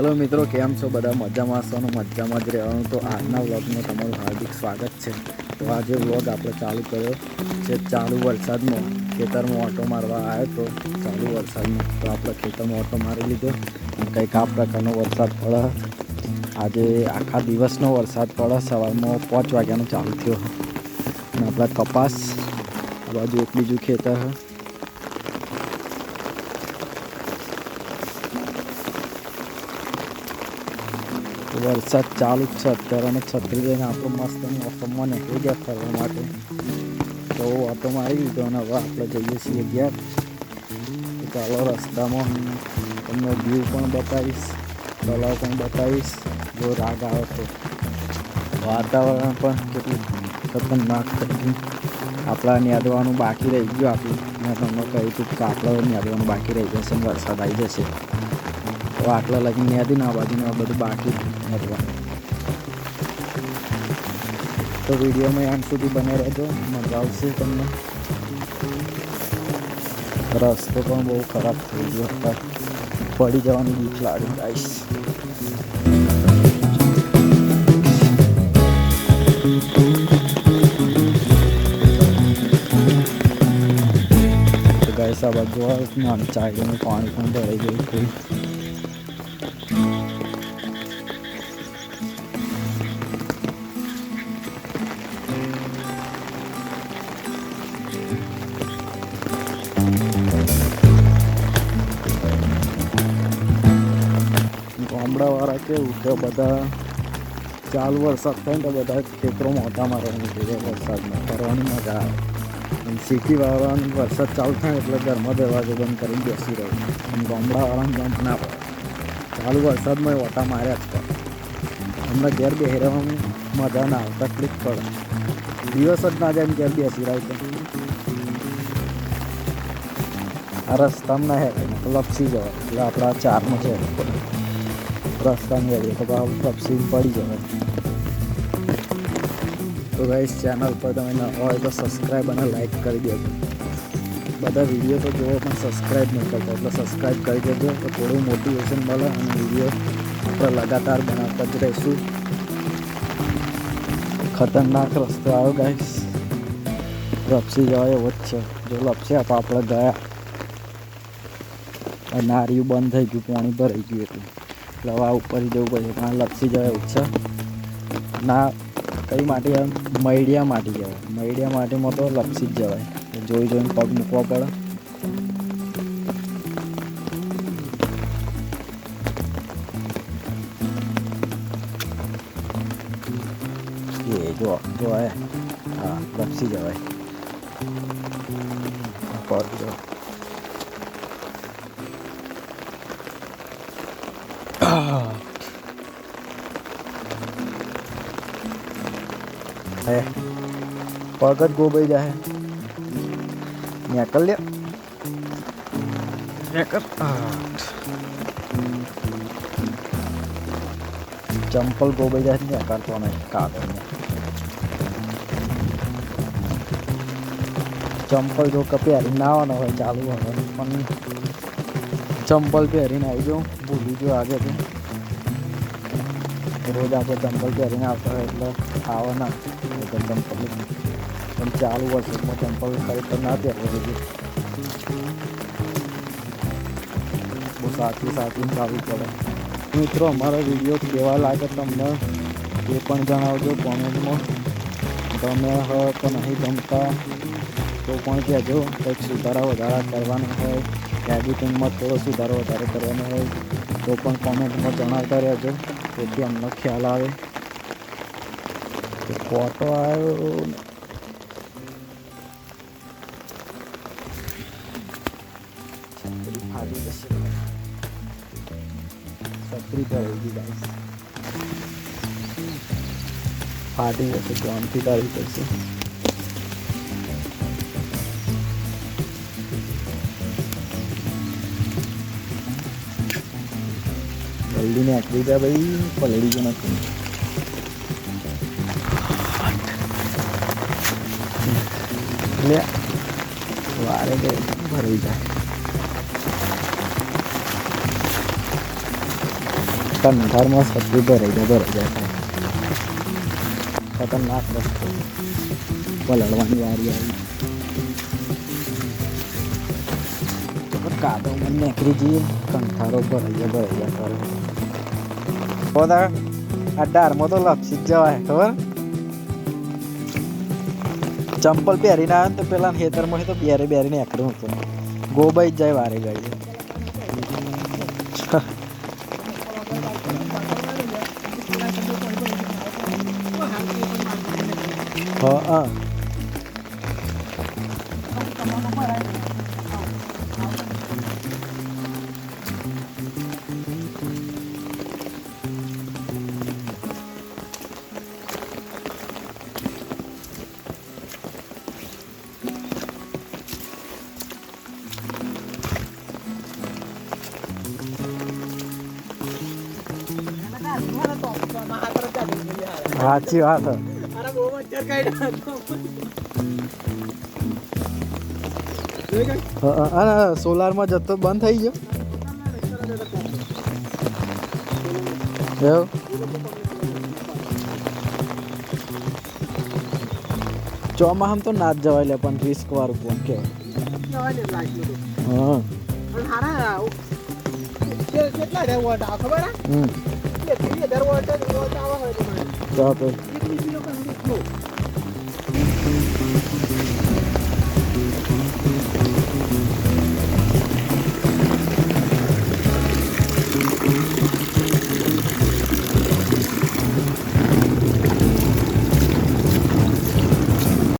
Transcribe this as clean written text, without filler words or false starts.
Hello मित्रों, केम छो बधा मजामां छो ने मजामां ज रहेवानुं। तो आजना व्लॉगमां तमारुं हार्दिक स्वागत है। तो आज व्लॉग आपणे चालू कर्यो छे चालू वरसादमां। खेतरमां ऑटो मारवा आव्यो तो चालू वरसादमां तो आपणे खेतरमां ऑटो मारी लीधो। कंईक आ प्रकारनो वरसाद पड़े। आज आखा दिवसनो वरसाद पड़े। सवारमां 5 वाग्यानो चालू थयो अने आपणा कपास आ बाजू एक बीजुं खेतर है। वरसाद चालू है अत्यारे अने छतरी लईने आपणे मस्त मोसममां નીકળી ગયા ફરવા માટે। तो ऑटो मारी लीधो अने हवे आपणे जईए छीए घેर। तो चालो रસ્તાमां तमने व्यू पण बतावीश, तलाव पण बतावीश। जो राग आवे तो वातावरण पण केटલું खतरनाक થઈ ગયું। आपणा નેદવાનું बाकी रही गयुं। आपणું મેં તમને કહ્યું હતું કે આપણે નેદવાનું बाकी रही जशे ने वरसाद आई जशे। तो आटला लगी નેદીને आ बाजू ने बधुं बाकी નેદવાનું। तो वीडियो में एंड सुधी बने रहो, मजा आवशे तमने। रस्तो पण बहु खराब थई गयो है, पड़ी जवानी बीक लागे गाइस। तो गाइस आ बाजू नानी चाय में पानी पण भराई गयुं थोडું। गामडावाळा केवुं के बधा चालू वरसाद थाय तो बधा खेतरों ऑटा मारवा निकळी जाय। वरसादमां फरवानी मजा आवे। सिटीवाळाने वरसाद चालू थाय एटले घरमां दरवाजो बंद करीने बेसी रहे। अने गामडावाळाने जंप ना पड़े। चालू वरसादमां ऑटा मार्या ज करे। अમને ઘેર બેસી રહેવાની મજા ના આવે, તકલીફ પડે। દિવસ જ ના જાય ઘેર બેસી રહે તો આ રસ્તામાં ના હેરાય ને તો લપસી જવાય। એટલે આપણા 4માં છે રસ્તાની હેરીએ તો લપસી પડી જવાય। तो गाइस चैनल पर तमे नवा होय तो सब्सक्राइब और लाइक कर देजो। बधा वीडियो तो जो पण सब्सक्राइब नहीं करता એટલે सब्सक्राइब कर देजो तो थोड़ું मोटिवेशन મળે અને वीडियो આપણે लगातार बनाता ज रहीशुं। खतरनाक रस्तो आव्यो गाइस, लपसी जवाय एवो ज छे। जो लपस्या तो આપણે ગયા। नारिયું बंद થઈ ગયું, પાણી ભરાઈ ગયું એટલે હવે ઉપર જવું પડશે। ત્યાં લપસી જવાય એવું છે ના। कई माटी मैडिया माटी कहेवाय। मैडिया माटी में तो लपसी ज जवाय। जोई जोईने पग मूकवा पड़े। ये जो जो है हाँ लपसी जवाय पग जो है पग ज गोबाई जाए। निकल लिया चंपल गोबाई जाए निकलता नहीं कागज में। चंपल जो पहरी ना हो चालू हो चंपल पहरी आई जाऊँ भूली जो आगे थी। रोज आप चंपल पहरी आता है એટલે आवा ना चंपल पण चालू वरसादमां चंपल खरेखर ना पहरवा जोईए। बहू साचवीने चालू पड़े। मित्रों अमारा वीडियो केवा लागे तमने ए पण जणावजो कॉमेंटमां। गमे हो तो नहीं गमता तो पण कहेजो। कंईक सुधारा वधारा करवानो होय, एडिटिंगमां थोड़ो सुधारो वधारो करवानो होय तो पण कॉमेंटमां जणावता रहेजो, जेथी अમને ख्याल आवे। फोटो आयो छतरी फाड़ी जशे, छतरी भरेगी गाइस, फाड़ी जशे जोनथी काढवी पड़शे। जल्दी नीकળી जा भाई, पलड़ी जो नहीं। ले वारे गए भराई जाए। કંઠારમાં છત્રી ભરાઈ જાય ખતરનાક રસ્તો પલળવાની વારી આવી કાદવમાં નીકળી જઈએ કંઠારો ભરાઈ કરે બધા આ ડારમાં તો લપસી જ જવાય ખબર ચંપલ પહેરીને આવે ને તો પેલા ખેતરમાં તો બેરી નીકળ્યું હતું ગોબાઈ જ જાય વારે ગાડી હા સાચી વાત અને સોલારમાં જતો બંધ થઈ ગયો ચોમાસામાં તો ના જ જવાય લે પણ રિસ્ક વાળું કોણ કેવાય